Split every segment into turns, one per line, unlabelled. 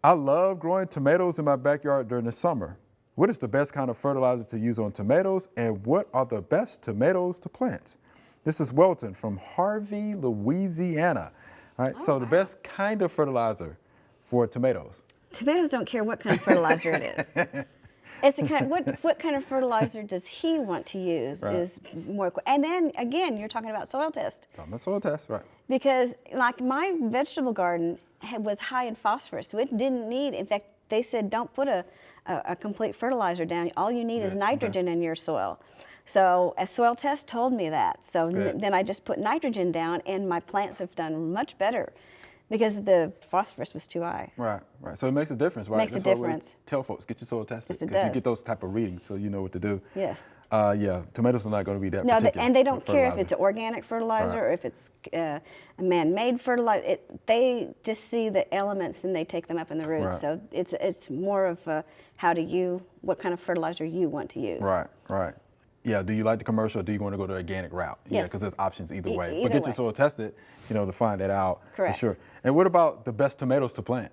I love growing tomatoes in my backyard during the summer. What is the best kind of fertilizer to use on tomatoes, and what are the best tomatoes to plant? This is Welton from Harvey, Louisiana. All right, so the best kind of fertilizer for tomatoes.
Tomatoes don't care what kind of fertilizer it is. It's a kind. What kind of fertilizer does he want to use is more. And then again, you're talking about soil test.
Talking about soil test, right?
Because like my vegetable garden was high in phosphorus, so it didn't need. In fact, they said don't put a complete fertilizer down. All you need is nitrogen in your soil. So a soil test told me that. So then I just put nitrogen down, and my plants have done much better because the phosphorus was too high.
Right. So it makes a difference, right?
Makes a difference.
Tell folks, get your soil tested.
Yes, it
because
does.
you get those type of readings, so you know what to do.
Yes.
Yeah, tomatoes are not going to be that
No,
particular.
and they don't care if
fertilizer.
it's organic fertilizer or if it's a man-made fertilizer. They just see the elements and they take them up in the roots.
Right.
So it's more of what kind of fertilizer you want to use.
Right. Yeah, do you like the commercial, or do you want to go the organic route? Yeah,
Yes.
because there's options either way.
Either
But get
way.
your soil tested, to find that out.
Correct.
For sure. And what about the best tomatoes to plant?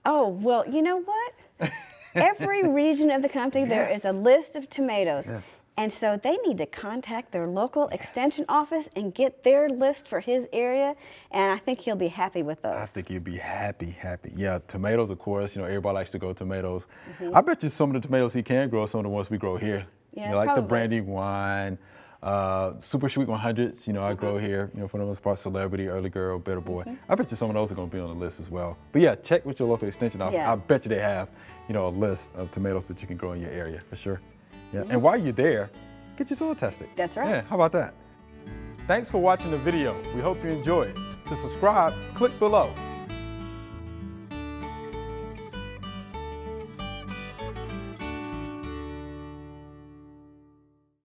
Oh, well, you know what? Every region of the country, there is a list of tomatoes.
Yes.
And so they need to contact their local extension office and get their list for his area, and I think he'll be happy with those.
I think you'd be happy. Yeah, tomatoes, of course, everybody likes to grow tomatoes. I bet you some of the tomatoes he can grow are some of the ones we grow here.
Yeah,
like
probably.
the Brandywine, Super Sweet 100s, I grow here, for the most part, Celebrity, Early Girl, Better Boy. I bet you some of those are going to be on the list as well. But yeah, check with your local extension office.
Yeah.
I bet you they have, a list of tomatoes that you can grow in your area, for sure. Yeah, and while you're there, get your soil tested.
That's right.
Yeah, how about that? Thanks for watching the video. We hope you enjoyed. To subscribe, click below.